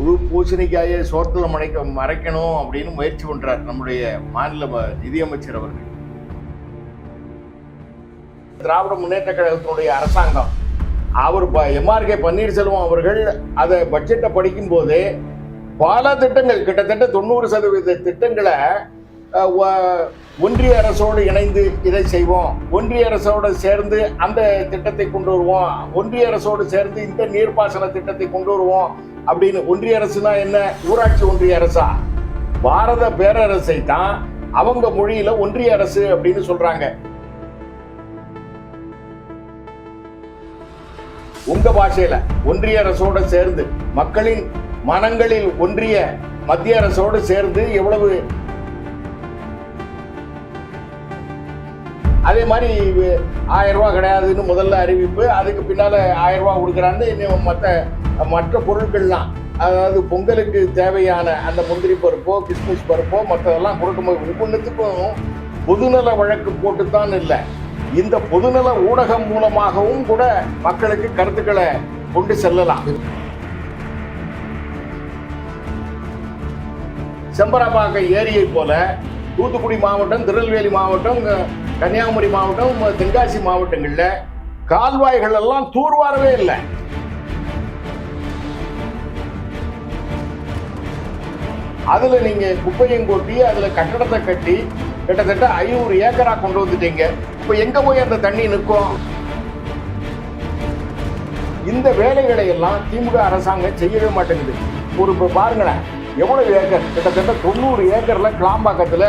முழு பூசணிக்காயை சோத்துல மறைக்கணும் அப்படின்னு முயற்சி பண்றார் நம்முடைய மாநில நிதியமைச்சர் அவர்கள். திராவிட முன்னேற்ற கழகத்தினுடைய அரசாங்கம் அவர் எம்ஆர்கே பன்னீர்செல்வம் அவர்கள் அதை பட்ஜெட்டை படிக்கும் போதே பல திட்டங்கள், கிட்டத்தட்ட 90% திட்டங்களை ஒன்றிய அரசோடு இணைந்து இதை செய்வோம், ஒன்றிய அரசோடு சேர்ந்து அந்த திட்டத்தை கொண்டு வருவோம், ஒன்றிய அரசோடு சேர்ந்து இந்த நீர்ப்பாசன திட்டத்தை கொண்டு வருவோம் அப்படின்னு. ஒன்றிய அரசுனா என்ன? ஊராட்சி ஒன்றிய அரசா? பாரத பேரரசை தான் அவங்க மொழியில ஒன்றிய அரசு அப்படின்னு சொல்றாங்க. உங்க பாஷையில ஒன்றிய அரசோட சேர்ந்து, மக்களின் மனங்களில் ஒன்றிய மத்திய அரசோடு சேர்ந்து எவ்வளவு. அதே மாதிரி 1000 ரூபாய் கிடையாதுன்னு முதல்ல அறிவிப்பு, அதுக்கு பின்னால 1000 ரூபாய் கொடுக்குறான்னு இன்னும் மற்ற பொருட்கள்லாம், அதாவது பொங்கலுக்கு தேவையான அந்த முந்திரி பருப்போ கிஸ்மிஸ் பருப்போ மற்றதெல்லாம் கொடுக்கும்போது ஒவ்வொன்றுத்துக்கும் பொதுநல வழக்கு போட்டுத்தான் இல்லை, இந்த பொதுநல ஊடகம் மூலமாகவும் கூட மக்களுக்கு கருத்துக்களை கொண்டு செல்லலாம். செம்பராபாக்கம் ஏரியை போல தூத்துக்குடி மாவட்டம், திருநெல்வேலி மாவட்டம், கன்னியாகுமரி மாவட்டம், தென்காசி மாவட்டங்கள்ல கால்வாய்கள் எல்லாம் தூர்வாரவே இல்லை. அதுல நீங்க குப்பையும் கொட்டி அதுல கட்டடத்தை கட்டி கிட்டத்தட்ட 500 ஏக்கரா கொண்டு வந்துட்டீங்க. இப்ப எங்க போய் அந்த தண்ணி நிற்கும்? இந்த வேலைகளை எல்லாம் திமுக அரசாங்கம் செய்யவே மாட்டேங்குது. ஒரு பாருங்களேன், எவ்வளவு ஏக்கர், கிட்டத்தட்ட 90 ஏக்கர்ல கிளாம்பாக்கத்துல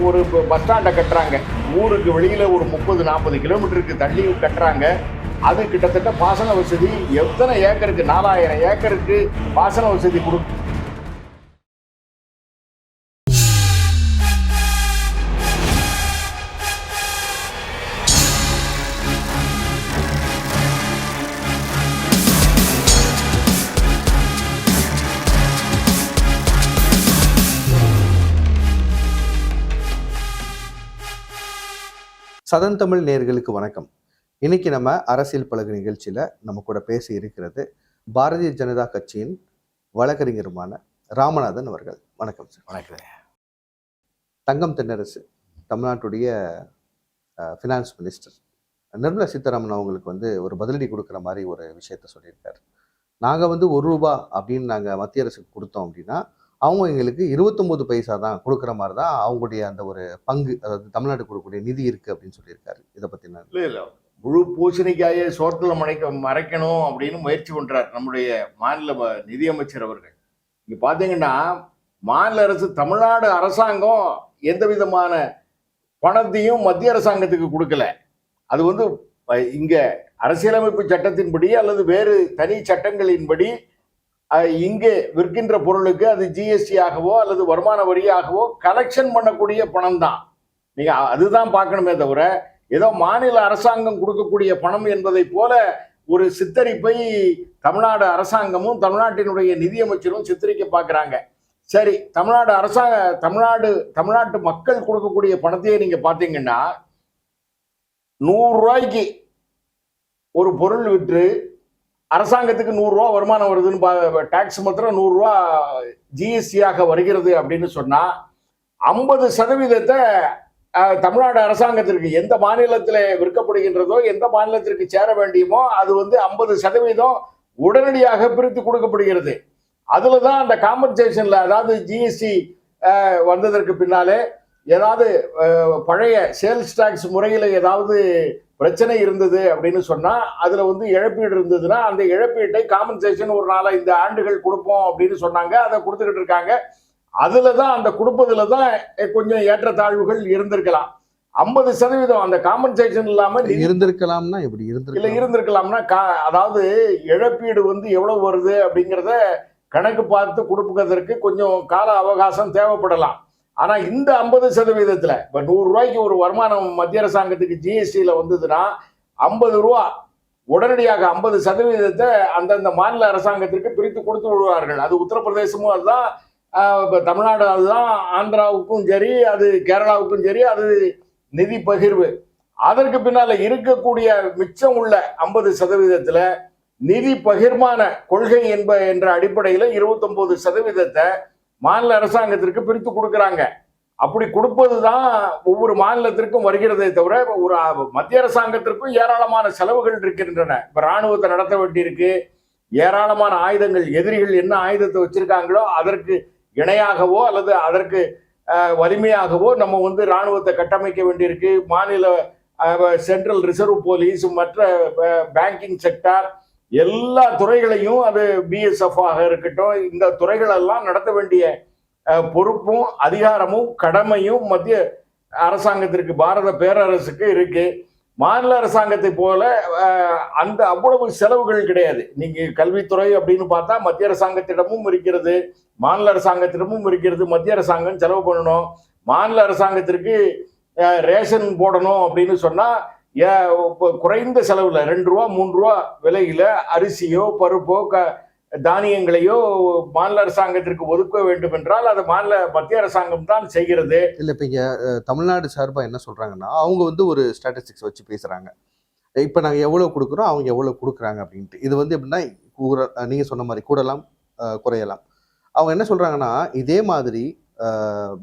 ஒரு பஸ் ஸ்டாண்டை கட்டுறாங்க. ஊருக்கு வெளியில ஒரு 30-40 கிலோமீட்டருக்கு தள்ளி கட்டுறாங்க. அது கிட்டத்தட்ட பாசன வசதி எத்தனை ஏக்கருக்கு? 4000 ஏக்கருக்கு பாசன வசதி கொடுக்கும். சதன் தமிழ் நேயர்களுக்கு வணக்கம். இன்னைக்கு நம்ம அரசியல் பழகு நிகழ்ச்சியில நம்ம கூட பேசி இருக்கிறது பாரதிய ஜனதா கட்சியின் வழக்கறிஞருமான ராமநாதன் அவர்கள். வணக்கம் சார். வணக்கம். தங்கம் தென்னரசு தமிழ்நாட்டுடைய ஃபினான்ஸ் மினிஸ்டர் நிர்மலா சீதாராமன் அவங்களுக்கு ஒரு பதிலடி கொடுக்குற மாதிரி ஒரு விஷயத்த சொல்லியிருக்காரு. நாங்கள் ₹1 அப்படின்னு நாங்கள் மத்திய அரசுக்கு கொடுத்தோம் அப்படின்னா அவங்க எங்களுக்கு 29 பைசா தான் கொடுக்குற மாதிரி தான் அவங்களுடைய அந்த ஒரு பங்கு, அதாவது தமிழ்நாடு கொடுக்கக்கூடிய நிதி இருக்கு அப்படின்னு சொல்லியிருக்காரு. இதை பத்தி நான் இல்லை, முழு பூசணிக்காயை சோத்துல மறைக்கணும் அப்படின்னு முயற்சி பண்றார் நம்முடைய மாநில நிதியமைச்சர் அவர்கள். இங்க பாத்தீங்கன்னா மாநில அரசு, தமிழ்நாடு அரசாங்கம் எந்த விதமான பணத்தையும் மத்திய அரசாங்கத்துக்கு கொடுக்கல. அது இங்க அரசியலமைப்பு சட்டத்தின்படி அல்லது வேறு தனி சட்டங்களின்படி இங்கே விற்கின்ற பொருளுக்கு அது ஜிஎஸ்டி ஆகவோ அல்லது வருமான வரியாகவோ கலெக்ஷன் பண்ணக்கூடிய பணம் தான். நீங்க அதுதான் பார்க்கணுமே தவிர ஏதோ மாநில அரசாங்கம் கொடுக்கக்கூடிய பணம் என்பதை போல ஒரு சித்தரிப்பை தமிழ்நாடு அரசாங்கமும் தமிழ்நாட்டினுடைய நிதியமைச்சரும் சித்தரிக்க பார்க்குறாங்க. சரி, தமிழ்நாட்டு மக்கள் கொடுக்கக்கூடிய பணத்தையே நீங்க பார்த்தீங்கன்னா 100 ரூபாய்க்கு ஒரு பொருள் விற்று அரசாங்கத்துக்கு 100 ரூபா வருமானம் வருதுன்னு, டாக்ஸ் மாத்திரம் 100 ரூபா ஜிஎஸ்டியாக வருகிறது அப்படின்னு சொன்னா 50% தமிழ்நாடு அரசாங்கத்திற்கு எந்த மாநிலத்தில் விற்கப்படுகின்றதோ, எந்த மாநிலத்திற்கு சேர வேண்டியமோ அது 50% உடனடியாக பிரித்து கொடுக்கப்படுகிறது. அதுலதான் அந்த காம்பன்சேஷன்ல, அதாவது ஜிஎஸ்டி வந்ததற்கு பின்னாலே ஏதாவது பழைய சேல்ஸ் டாக்ஸ் முறையில ஏதாவது பிரச்சனை இருந்தது அப்படின்னு சொன்னா அதுல இழப்பீடு இருந்ததுன்னா அந்த இழப்பீட்டை காம்பன்சேஷன் ஒரு 4-5 ஆண்டுகள் கொடுப்போம் அப்படின்னு சொன்னாங்க. அதை கொடுத்துக்கிட்டு இருக்காங்க. அதுலதான் அந்த கொடுப்பதுலதான் கொஞ்சம் ஏற்றத்தாழ்வுகள் இருந்திருக்கலாம். 50% அந்த காம்பன்சேஷன் இல்லாம இருந்திருக்கலாம்னா எப்படி இருந்திருக்கலாம்னா அதாவது இழப்பீடு எவ்வளவு வருது அப்படிங்கிறத கணக்கு பார்த்து கொடுப்பதற்கு கொஞ்சம் கால அவகாசம் தேவைப்படலாம். ஆனா இந்த 50%, இப்ப 100 ரூபாய்க்கு ஒரு வருமானம் மத்திய அரசாங்கத்துக்கு ஜிஎஸ்டியில வந்ததுன்னா 50 ரூபா உடனடியாக 50% அந்தந்த மாநில அரசாங்கத்திற்கு பிரித்து கொடுத்து விடுவார்கள். அது உத்தரப்பிரதேசமும் அதுதான், தமிழ்நாடு அதுதான், ஆந்திராவுக்கும் சரி, அது கேரளாவுக்கும் சரி, அது நிதி பகிர்வு. அதற்கு பின்னால இருக்கக்கூடிய மிச்சம் உள்ள 50%, நிதி பகிர்மான கொள்கை என்ற அடிப்படையில் 29% மாநில அரசாங்கத்திற்கு பிரித்து கொடுக்குறாங்க. அப்படி கொடுப்பதுதான் ஒவ்வொரு மாநிலத்திற்கும் வருகிறதே தவிர ஒரு மத்திய அரசாங்கத்திற்கும் ஏராளமான செலவுகள் இருக்கின்றன. இப்ப ராணுவத்தை நடத்த வேண்டியிருக்கு, ஏராளமான ஆயுதங்கள், எதிரிகள் என்ன ஆயுதத்தை வச்சிருக்காங்களோ அதற்கு இணையாகவோ அல்லது அதற்கு வலிமையாகவோ நம்ம வந்து ராணுவத்தை கட்டமைக்க வேண்டியிருக்கு. மாநில சென்ட்ரல் ரிசர்வ் போலீஸ், மற்ற பேங்கிங் செக்டார், எல்லா துறைகளையும், அது பிஎஸ்எஃப் ஆக இருக்கட்டும், இந்த துறைகளெல்லாம் நடத்த வேண்டிய பொறுப்பும் அதிகாரமும் கடமையும் மத்திய அரசாங்கத்திற்கு, பாரத பேரரசுக்கு இருக்கு. மாநில அரசாங்கத்தை போல அந்த அவ்வளவு செலவுகள் கிடையாது. நீங்க கல்வித்துறை அப்படின்னு பார்த்தா மத்திய அரசாங்கத்திடமும் இருக்கிறது, மாநில அரசாங்கத்திடமும் இருக்கிறது. மத்திய அரசாங்கம் செலவு பண்ணணும். மாநில அரசாங்கத்திற்கு ரேஷன் போடணும் அப்படின்னு சொன்னா குறைந்த செலவுல 2 ரூபா 3 ரூபா விலையில அரிசியோ பருப்போ தானியங்களையோ மாநில அரசாங்கத்திற்கு ஒதுக்க வேண்டும் என்றால் அது மத்திய அரசாங்கம் தான் செய்கிறது. இல்ல இப்ப இங்க தமிழ்நாடு சார்பா என்ன சொல்றாங்கன்னா, அவங்க வந்து ஒரு ஸ்டாட்டிஸ்டிக்ஸ் வச்சு பேசுறாங்க. இப்ப நாங்க எவ்வளவு கொடுக்குறோம், அவங்க எவ்வளவு கொடுக்குறாங்க அப்படின்ட்டு. இது வந்து எப்படின்னா நீங்க சொன்ன மாதிரி கூடலாம் குறையலாம். அவங்க என்ன சொல்றாங்கன்னா, இதே மாதிரி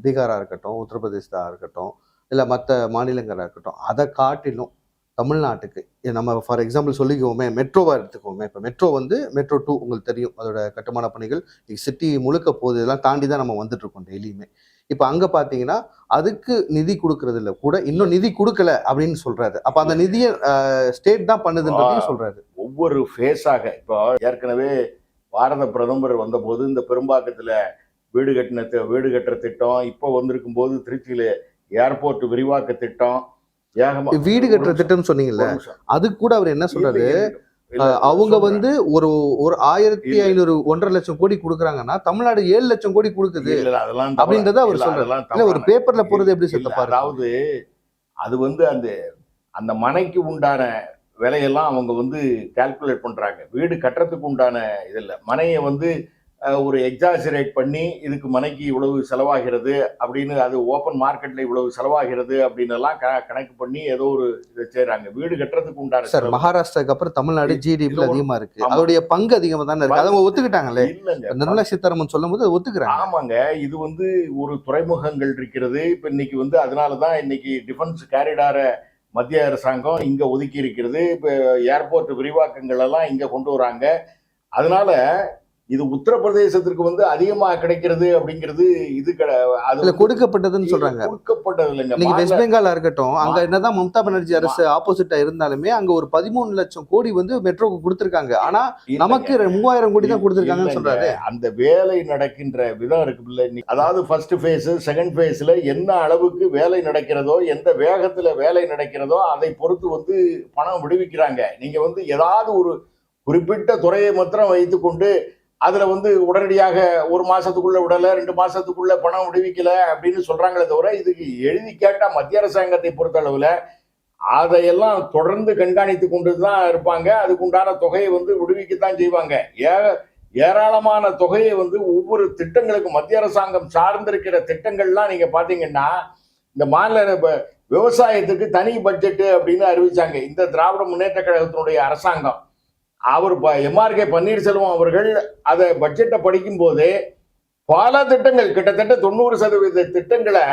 பீகாரா இருக்கட்டும், உத்தரப்பிரதேசா இருக்கட்டும், இல்ல மற்ற மாநிலங்களா இருக்கட்டும், அதை காட்டிலும் தமிழ்நாட்டுக்கு நம்ம ஃபார் எக்ஸாம்பிள் சொல்லிக்குவோமே, மெட்ரோவா எடுத்துக்குவோமே. இப்போ மெட்ரோ வந்து மெட்ரோ 2 உங்களுக்கு தெரியும், அதோட கட்டுமான பணிகள் சிட்டி முழுக்க போகுது. இதெல்லாம் தாண்டி தான் நம்ம வந்துட்டு இருக்கோம் டெய்லியுமே. இப்போ அங்க பாத்தீங்கன்னா அதுக்கு நிதி கொடுக்கறது இல்லை, கூட இன்னும் நிதி கொடுக்கல அப்படின்னு சொல்றாரு. அப்ப அந்த நிதியை ஸ்டேட் தான் பண்ணுதுன்றதையும் சொல்றாரு. ஒவ்வொரு ஃபேஸாக இப்போ ஏற்கனவே பாரத பிரதமர் வந்தபோது இந்த பெரும்பாக்கத்துல வீடு கட்டுற திட்டம், இப்போ வந்திருக்கும் போது திருச்சியில ஏர்போர்ட் விரிவாக்க திட்டம், வீடு கட்டுற திட்டம் சொன்னீங்கல்ல, அது கூட அவர் என்ன சொல்றாரு, அவங்க வந்து ஒரு 1500 1.5 லட்சம் கோடி கொடுக்குறாங்கன்னா தமிழ்நாடு 7 லட்சம் கோடி கொடுக்குது அப்படின்றத அவர் சொல்றாரு. ஒரு பேப்பர்ல போறது எப்படி சொல்ல, அதாவது அது வந்து அந்த மனைக்கு உண்டான விலையெல்லாம் அவங்க வந்து கால்குலேட் பண்றாங்க. வீடு கட்டுறதுக்கு உண்டான இதில் மனையை வந்து ஒரு எக்ஸாஜரேட் பண்ணி இதுக்கு மனைக்கு இவ்வளவு செலவாகிறது அப்படின்னு, அது ஓப்பன் மார்க்கெட்ல இவ்வளவு செலவாகிறது அப்படின்னு எல்லாம் கணக்கு பண்ணி ஏதோ ஒரு இதை செய்யறாங்க. வீடு கட்டுறதுக்கு உண்டான சார் மகாராஷ்டிராக்கு அப்புறம் தமிழ்நாடு ஜிடிபி அதிகமா இருக்கு, அதோடைய பங்கு அதிகமா தானே இருக்கு. அதை ஒத்துக்கிட்டாங்களே, நிர்மலா சீதாராமன் சொல்லும் போது ஒத்துக்கிறாங்க. ஆமாங்க, இது வந்து ஒரு துறைமுகங்கள் இருக்கிறது. இப்ப இன்னைக்கு வந்து அதனாலதான் இன்னைக்கு டிஃபென்ஸ் கேரிடார மத்திய அரசாங்கம் இங்க ஒதுக்கி இருக்கிறது. இப்ப ஏர்போர்ட் விரிவாக்கங்கள் எல்லாம் இங்க கொண்டு வராங்க. அதனால இது உத்தரப்பிரதேசத்திற்கு வந்து அதிகமா கிடைக்கிறது அப்படிங்கிறது இது அது கொடுக்கப்பட்டதுன்னு சொல்றாங்க. கொடுக்கப்பட்டது இல்லைங்க. நீங்க வெஸ்ட் பெங்காலா இருக்கட்டும், அங்க என்னதான் மம்தா பானர்ஜி அரசு ஆப்போசிட்டா இருந்தாலுமே அங்க ஒரு 13 லட்சம் கோடி வந்து மெட்ரோக்கு கொடுத்திருக்காங்க. ஆனா நமக்கு 3000 கோடி தான் கொடுத்திருக்காங்கன்னு சொல்றாரு. அந்த வேலை நடக்கின்ற விதம் இருக்கு இல்ல, அதாவது ஃபர்ஸ்ட் ஃபேஸ் செகண்ட் ஃபேஸ்ல என்ன அளவுக்கு வேலை நடக்கிறதோ, எந்த வேகத்துல வேலை நடக்கிறதோ அதை பொறுத்து வந்து பணம் விடுவிக்கிறாங்க. நீங்க வந்து ஏதாவது ஒரு குறிப்பிட்ட துறையை மாத்திரம் வைத்துக்கொண்டு அதுல வந்து உடனடியாக 1 மாசத்துக்குள்ள விடல, 2 மாசத்துக்குள்ள பணம் விடுவிக்கல அப்படின்னு சொல்றாங்களே தவிர, இதுக்கு எழுதி கேட்டா மத்திய அரசாங்கத்தை பொறுத்த அளவுல அதையெல்லாம் தொடர்ந்து கண்காணித்து கொண்டுதான் இருப்பாங்க. அதுக்குண்டான தொகையை வந்து விடுவிக்கத்தான் செய்வாங்க. ஏராளமான தொகையை வந்து ஒவ்வொரு திட்டங்களுக்கும் மத்திய அரசாங்கம் சார்ந்திருக்கிற திட்டங்கள்லாம் நீங்க பாத்தீங்கன்னா, இந்த மாநில விவசாயத்துக்கு தனி பட்ஜெட் அப்படின்னு அறிவிச்சாங்க இந்த திராவிட முன்னேற்ற கழகத்தினுடைய அரசாங்கம். அவர் எம்ஆர்கே பன்னீர்செல்வம் அவர்கள் அதை பட்ஜெட்டை படிக்கும் போதே பல திட்டங்கள், கிட்டத்தட்ட 90% திட்டங்களை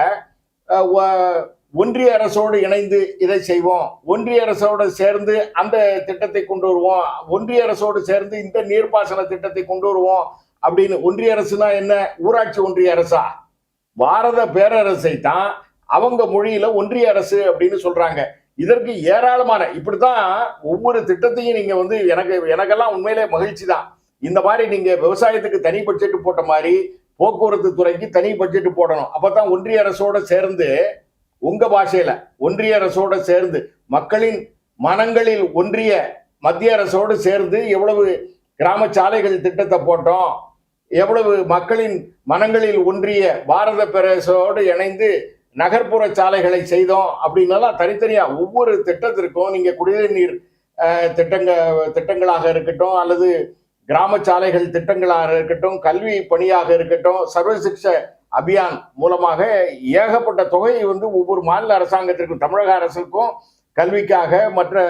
ஒன்றிய அரசோடு இணைந்து இதை செய்வோம், ஒன்றிய அரசோடு சேர்ந்து அந்த திட்டத்தை கொண்டு வருவோம், ஒன்றிய அரசோடு சேர்ந்து இந்த நீர்ப்பாசன திட்டத்தை கொண்டு வருவோம் அப்படின்னு. ஒன்றிய அரசுனா என்ன, ஊராட்சி ஒன்றிய அரசா? பாரத பேரரசை தான் அவங்க மொழியில ஒன்றிய அரசு அப்படின்னு சொல்றாங்க. இதற்கு ஏராளமான இப்படித்தான் ஒவ்வொரு திட்டத்தையும் நீங்க வந்து எனக்கெல்லாம் உண்மையிலே மகிழ்ச்சி தான். இந்த மாதிரி நீங்க விவசாயத்துக்கு தனி பட்ஜெட் போட்ட மாதிரி போக்குவரத்து துறைக்கு தனி பட்ஜெட் போடணும். அப்பதான் ஒன்றிய அரசோட சேர்ந்து, உங்க பாஷையில ஒன்றிய அரசோட சேர்ந்து மக்களின் மனங்களில் ஒன்றிய மத்திய அரசோடு சேர்ந்து எவ்வளவு கிராம சாலைகள் திட்டத்தை போட்டோம், எவ்வளவு மக்களின் மனங்களில் ஒன்றிய பாரத பேரரசோடு இணைந்து நகர்ப்புற சாலைகளை செய்தோம் அப்படின்னாலாம் தனித்தனியா ஒவ்வொரு திட்டத்திற்கும் நீங்க குடிநீர் நீர் திட்டங்களாக இருக்கட்டும், அல்லது கிராம சாலைகள் திட்டங்களாக இருக்கட்டும், கல்வி பணியாக இருக்கட்டும், சர்வ சிக்ஷா அபியான் மூலமாக ஏகப்பட்ட தொகையை வந்து ஒவ்வொரு மாநில அரசாங்கத்திற்கும், தமிழக அரசுக்கும் கல்விக்காக மற்ற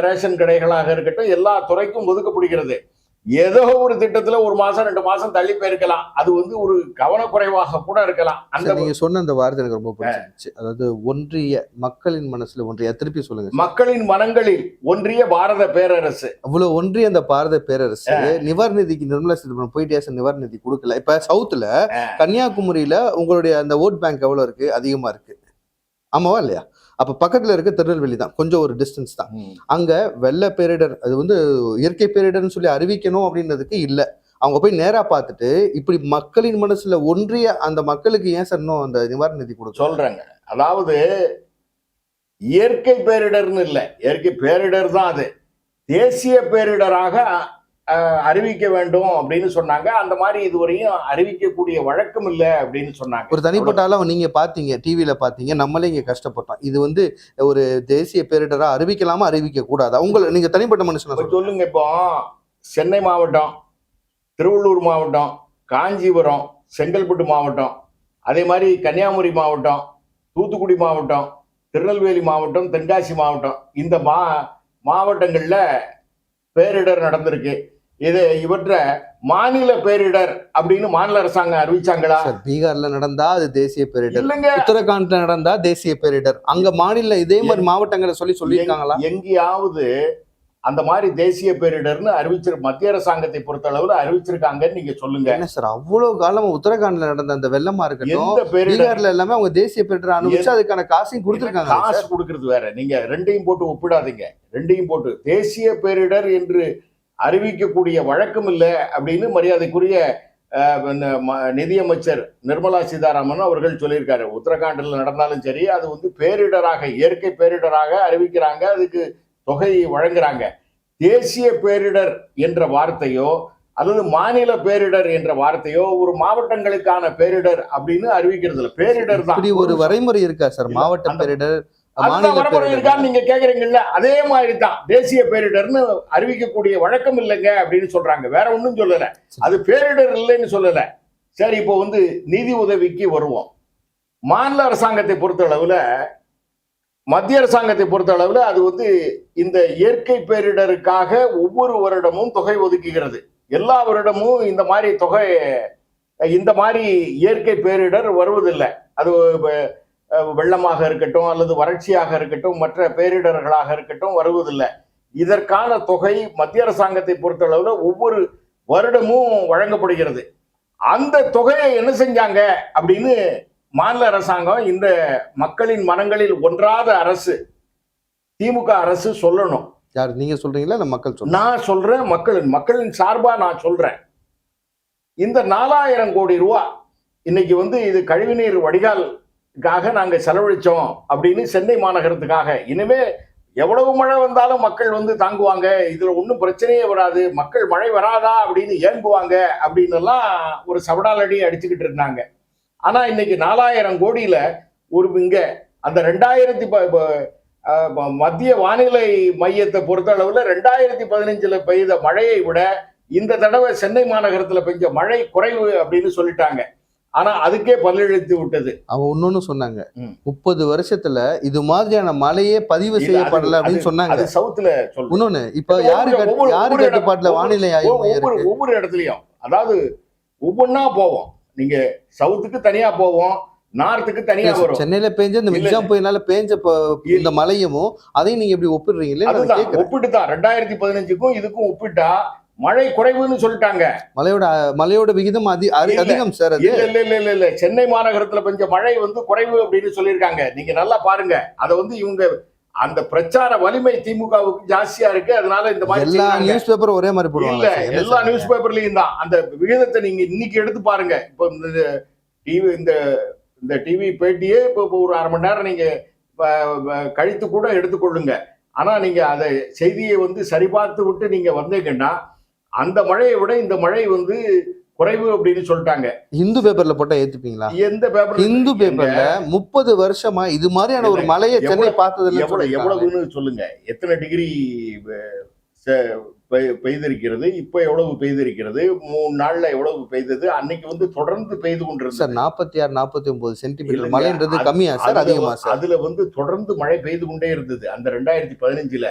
ரேஷன் கடைகளாக இருக்கட்டும், எல்லா துறைக்கும் ஒதுக்கப்படுகிறது. ஏதோ ஒரு திட்டத்துல 1 மாசம் 2 மாசம் தள்ளி போயிருக்கலாம். அது வந்து ஒரு கவனக்குறைவாக கூட இருக்கலாம். அந்த நீங்க சொன்ன அந்த வார்த்தை எனக்கு ரொம்ப பிடிச்சிருந்துச்சு. அதாவது ஒன்றிய மக்களின் மனசுல ஒன்றிய, திருப்பி சொல்லுங்க சார். மக்களின் மனங்களில் ஒன்றிய பாரத பேரரசு. அவ்வளவு ஒன்றிய அந்த பாரத பேரரசு நிவாரண நிதிக்கு நிர்மலா சீதாராமன் போயிட்டே நிவாரண நிதி கொடுக்கல. இப்ப சவுத்துல கன்னியாகுமரியில உங்களுடைய அந்த ஓட் பேங்க் எவ்வளவு இருக்கு? அதிகமா இருக்கு, ஆமாவா இல்லையா? அப்ப பக்கத்துல இருக்க திருநெல்வேலி தான், கொஞ்சம் ஒரு டிஸ்டன்ஸ் தான். அங்க வெள்ள பேரிடர், அது வந்து இயற்கை பேரிடர்னு சொல்லி அறிவிக்கணும் அப்படின்றதுக்கு இல்ல. அவங்க போய் நேரா பார்த்துட்டு இப்படி மக்களின் மனசுல ஒன்றிய அந்த மக்களுக்கு ஏன் சார் இன்னும் அந்த நிவாரண நிதி கொடுக்க சொல்றாங்க. அதாவது இயற்கை பேரிடர்னு இல்ல, இயற்கை பேரிடர் தான் அது. தேசிய பேரிடராக அறிவிக்க வேண்டும் அப்படின்னு சொன்னாங்க. அந்த மாதிரி இதுவரையும் அறிவிக்கக்கூடிய வழக்கம் இல்லை அப்படின்னு சொன்னாங்க. ஒரு தனிப்பட்ட ஆளா நீங்க பாத்தீங்க, டிவியில பாத்தீங்க, நம்மளே இங்க கஷ்டப்பட்டோம். இது வந்து ஒரு தேசிய பேரிடரா அறிவிக்கலாமா, அறிவிக்க கூடாதா? உங்களை நீங்க தனிப்பட்ட மனுஷனா சொல்லுங்க. இப்போ சென்னை மாவட்டம், திருவள்ளூர் மாவட்டம், காஞ்சிபுரம், செங்கல்பட்டு மாவட்டம், அதே மாதிரி கன்னியாகுமரி மாவட்டம், தூத்துக்குடி மாவட்டம், திருநெல்வேலி மாவட்டம், தென்காசி மாவட்டம், இந்த மாவட்டங்கள்ல பேரிடர் நடந்திருக்கு. இவற்றை மாநில பேரிடர் அப்படின்னு மாநில அரசாங்கம் அறிவிச்சாங்களா? பீகார்ல நடந்தா அது தேசிய பேரிடர், இல்லைங்க. உத்தரகாண்ட்ல நடந்தா தேசிய பேரிடர். அங்க மாநில இதே மாதிரி மாவட்டங்களை சொல்லியிருக்காங்களா? எங்கேயாவது அந்த மாதிரி தேசிய பேரிடர்னு மத்திய அரசாங்கத்தை பொறுத்த அளவுல அறிவிச்சிருக்காங்கன்னு நீங்க சொல்லுங்க. என்ன சார், அவ்வளவு காலமா உத்தரகாண்ட்ல நடந்த அந்த வெள்ளமா இருக்கட்டும், பீகார்ல எல்லாமே அவங்க தேசிய பேரிடர் அனுபவிச்சு அதுக்கான காசையும் கொடுத்திருக்காங்க. காசு கொடுக்கறது வேற, நீங்க ரெண்டையும் போட்டு ஒப்பிடாதீங்க. ரெண்டையும் போட்டு தேசிய பேரிடர் என்று அறிவிக்கக்கூடிய வழக்கம் இல்லை அப்படின்னு மரியாதைக்குரிய நிதியமைச்சர் நிர்மலா சீதாராமன் அவர்கள் சொல்லியிருக்காரு. உத்தரகாண்டில் நடந்தாலும் சரி, அது வந்து பேரிடராக, இயற்கை பேரிடராக அறிவிக்கிறாங்க, அதுக்கு தொகையை வழங்குறாங்க. தேசிய பேரிடர் என்ற வார்த்தையோ அல்லது மாநில பேரிடர் என்ற வார்த்தையோ ஒரு மாவட்டங்களுக்கான பேரிடர் அப்படின்னு அறிவிக்கிறது இல்லை. பேரிடர் தான். ஒரு வரைமுறை இருக்கா சார்? மாவட்ட பேரிடர் இருக்கான்னு நீங்க கேக்குறீங்கல்ல, அதே மாதிரி தான் தேசிய பேரிடர்னு அறிவிக்கக்கூடிய வழக்கம் இல்லைங்க அப்படின்னு சொல்றாங்க. வேற ஒன்றும் சொல்லல, அது பேரிடர் இல்லைன்னு சொல்லல. சரி, இப்போ வந்து நிதி உதவிக்கு வருவோம். மாநில அரசாங்கத்தை பொறுத்த அளவுல, மத்திய அரசாங்கத்தை பொறுத்த அளவுல அது வந்து இந்த இயற்கை பேரிடருக்காக ஒவ்வொரு வருடமும் தொகை ஒதுக்குகிறது. எல்லா வருடமும் இந்த மாதிரி தொகை, இந்த மாதிரி இயற்கை பேரிடர் வருவதில்லை. அது வெள்ளமாக இருக்கட்டும் அல்லது வறட்சியாக இருக்கட்டும், மற்ற பேரிடர்களாக இருக்கட்டும், வருவதில்லை. இதற்கான தொகை மத்திய அரசாங்கத்தை பொறுத்த அளவுல ஒவ்வொரு வருடமும் வழங்கப்படுகிறது. அந்த தொகையை என்ன செஞ்சாங்க அப்படின்னு மாநில அரசாங்கம், இந்த மக்களின் மனங்களில் ஒன்றாத அரசு திமுக அரசு சொல்லணும். யார் நீங்க சொல்றீங்களா இல்ல மக்கள் சொல்றீங்க? நான் சொல்றேன், மக்களின் சார்பா நான் சொல்றேன். இந்த 4000 கோடி ரூபாய் இன்னைக்கு வந்து இது கழிவுநீர் வடிகாலுக்காக நாங்க செலவழிச்சோம் அப்படின்னு சென்னை மாநகரத்துக்காக. இனிமே எவ்வளவு மழை வந்தாலும் மக்கள் வந்து தாங்குவாங்க, இதுல ஒன்றும் பிரச்சனையே வராது, மக்கள் மழை வராதா அப்படின்னு ஏங்குவாங்க அப்படின்னு எல்லாம் ஒரு சவடாலடி அடிச்சுக்கிட்டு இருந்தாங்க. ஆனா இன்னைக்கு 4000 கோடியில ஒரு இங்க அந்த 2000 மத்திய வானிலை மையத்தை பொறுத்த அளவுல 2015 பெய்த மழையை விட இந்த தடவை சென்னை மாநகரத்துல பெஞ்ச மழை குறைவு அப்படின்னு சொல்லிட்டாங்க. ஆனா அதுக்கே பல்லெழுத்து விட்டது. அவங்க இன்னொன்னு சொன்னாங்க, 30 வருஷத்துல இது மாதிரியான மழையே பதிவு செய்யப்படல அப்படின்னு சொன்னாங்க. அது சவுத்துல இன்னொன்னு, இப்ப யாரு கட்டுப்பாட்டுல வானிலை ஆய்வு? ஒவ்வொரு இடத்துலயும், அதாவது ஒவ்வொன்னா போவோம். நீங்க சவுத்துக்கு தனியா போவோம், நார்த்துக்கு தனியா வரும். சென்னையில பெஞ்ச இந்த மிக்ஜாம் புயலால பெஞ்ச இந்த மழையும் அதையும் நீங்க எப்படி ஒப்பிடுறீங்களே? ஒப்பிட்டு தான் 2015க்கும் இதுக்கும் ஒப்பிட்டா மழை குறைவுன்னு சொல்லிட்டாங்க. மழையோட விகிதம் அதிகம் சார். இல்ல, சென்னை மாநகரத்துல பெஞ்ச மழை வந்து குறைவு அப்படின்னு சொல்லியிருக்காங்க. நீங்க நல்லா பாருங்க. அதை வந்து இவங்க அந்த பிரச்சார வலிமை திமுகவுக்கு ஜாஸ்தியா இருக்கு. அதனால இந்த மாதிரி எல்லா நியூஸ் பேப்பரும் ஒரே மாதிரி போடுவாங்க. இல்ல, எல்லா நியூஸ் பேப்பர்லயும் தான் அந்த விகிதத்தை நீங்க இன்னைக்கு எடுத்து பாருங்க. இப்போ இந்த டிவி பேட்டியே இப்போ ஒரு அரை மணி நேரம் நீங்க கழித்து கூட எடுத்துக்கொள்ளுங்க. ஆனா நீங்க அதை செய்தியை வந்து சரிபார்த்து விட்டு நீங்க வந்தீங்கன்னா அந்த மழையை விட இந்த மழை வந்து குறைவு அப்படின்னு சொல்லிட்டாங்க. இந்து பேப்பர்ல போட்டா ஏத்துப்பீங்களா? எந்த பேப்பர்? இந்து பேப்பர்ல 30 வருஷமா இது மாதிரியான ஒரு மழையை சென்னை பார்த்தது எவ்வளவுன்னு சொல்லுங்க. எத்தனை டிகிரி பெய்திருக்கிறது, இப்ப எவ்வளவு பெய்திருக்கிறது, 3 நாள்ல எவ்வளவு பெய்தது, அன்னைக்கு வந்து தொடர்ந்து பெய்து கொண்டிருந்தது சார். 46-49 சென்டிமீட்டர் மழைன்றது கம்மியா சார், அதிகமா சார்? அதுல வந்து தொடர்ந்து மழை பெய்து கொண்டே இருந்தது அந்த 2015ல.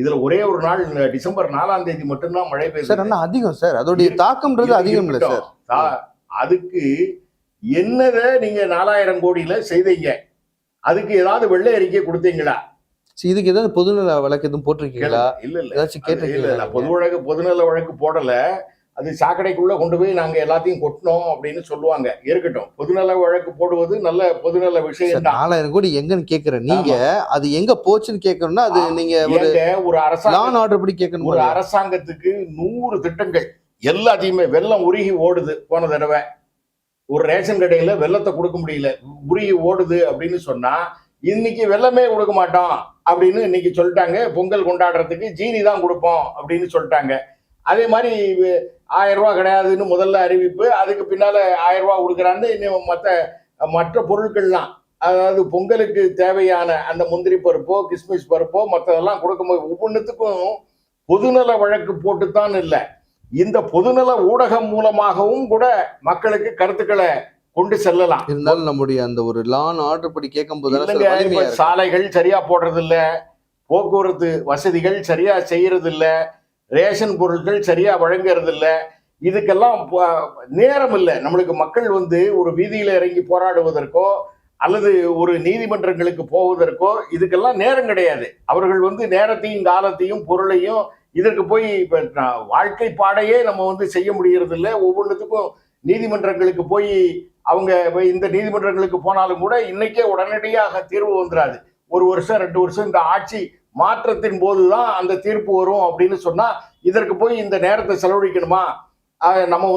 இதுல ஒரே ஒரு நாள் டிசம்பர் 4ஆம் தேதி மட்டும்தான் மழை சார் பெய்யுது. ஆனா அதிகம் சார், அதோடைய தாக்கம்ன்றது அதிகம் இல்ல சார். அதுக்கு என்னத நீங்க 4000 கோடியில செய்தீங்க? அதுக்கு ஏதாவது வெள்ளை அறிக்கை கொடுத்தீங்களா? இதுக்கு ஏதாவது பொதுநல வழக்கு எதுவும் போட்டிருக்கீங்களா? இல்ல இல்ல ஏதாச்சும் இல்ல கேட்டிருக்கீங்களா? பொதுநல வழக்கு போடல. அது சாக்கடைக்குள்ள கொண்டு போய் நாங்க எல்லாத்தையும் கொட்டினோம் அப்படின்னு சொல்லுவாங்க. இருக்கட்டும், பொதுநல வழக்கு போடுவது நல்ல பொதுநல விஷயம் தான். 4000 கோடி எங்கன்னு கேக்குறேன். நீங்க அது எங்க போச்சுன்னு கேட்கணும்னா அது நீங்க ஒரு அரசாங்கம் ஆர்டர் படி கேட்கணும். ஒரு அரசாங்கத்துக்கு 100 திட்டங்கள் எல்லாத்தையுமே வெள்ளம் உருகி ஓடுது. போன தடவை ஒரு ரேஷன் கடையில வெள்ளத்தை கொடுக்க முடியல, உருகி ஓடுது அப்படின்னு சொன்னா இன்னைக்கு வெள்ளமே கொடுக்க மாட்டோம் அப்படின்னு இன்னைக்கு சொல்லிட்டாங்க. பொங்கல் கொண்டாடுறதுக்கு ஜீனி தான் கொடுப்போம் அப்படின்னு சொல்லிட்டாங்க. அதே மாதிரி 1000 ரூபாய் கிடையாதுன்னு முதல்ல அறிவிப்பு, அதுக்கு பின்னால 1000 ரூபாய் கொடுக்குறான்னு இன்னும் மற்ற பொருட்கள்லாம், அதாவது பொங்கலுக்கு தேவையான அந்த முந்திரி பருப்போ கிஸ்மிஸ் பருப்போ மற்றதெல்லாம் கொடுக்கும்போது ஒவ்வொன்றுத்துக்கும் பொதுநல வழக்கு போட்டுத்தான் இல்லை, இந்த பொதுநல ஊடகம் மூலமாகவும் கூட மக்களுக்கு கருத்துக்களை கொண்டு செல்லலாம். இருந்தாலும் நம்முடைய அந்த ஒரு லான் ஆர்டர் படி கேட்கும் போது சாலைகள் சரியா போடுறது இல்ல, போக்குவரத்து வசதிகள் சரியா செய்யறது இல்ல, ரேஷன் பொருட்கள் சரியா வழங்குறது இல்ல, இதுக்கெல்லாம் நேரம் இல்லை. நம்மளுக்கு மக்கள் ஒரு வீதியில இறங்கி போராடுவதற்கோ அல்லது ஒரு நீதிமன்றங்களுக்கு போவதற்கோ இதுக்கெல்லாம் நேரம் கிடையாது. அவர்கள் நேரத்தையும் காலத்தையும் பொருளையும் இதற்கு போய் வாழ்க்கை பாடையே நம்ம செய்ய முடியறது இல்லை. ஒவ்வொன்றுத்துக்கும் நீதிமன்றங்களுக்கு போய் அவங்க இந்த நீதிமன்றங்களுக்கு போனாலும் கூட இன்னைக்கே உடனடியாக தீர்வு வந்துடாது. 1 வருஷம் 2 வருஷம் இந்த ஆட்சி மாற்றத்தின் போதுதான் அந்த தீர்ப்பு வரும் அப்படின்னு சொன்னா இதற்கு போய் இந்த நேரத்தை செலவழிக்கணுமா? நம்ம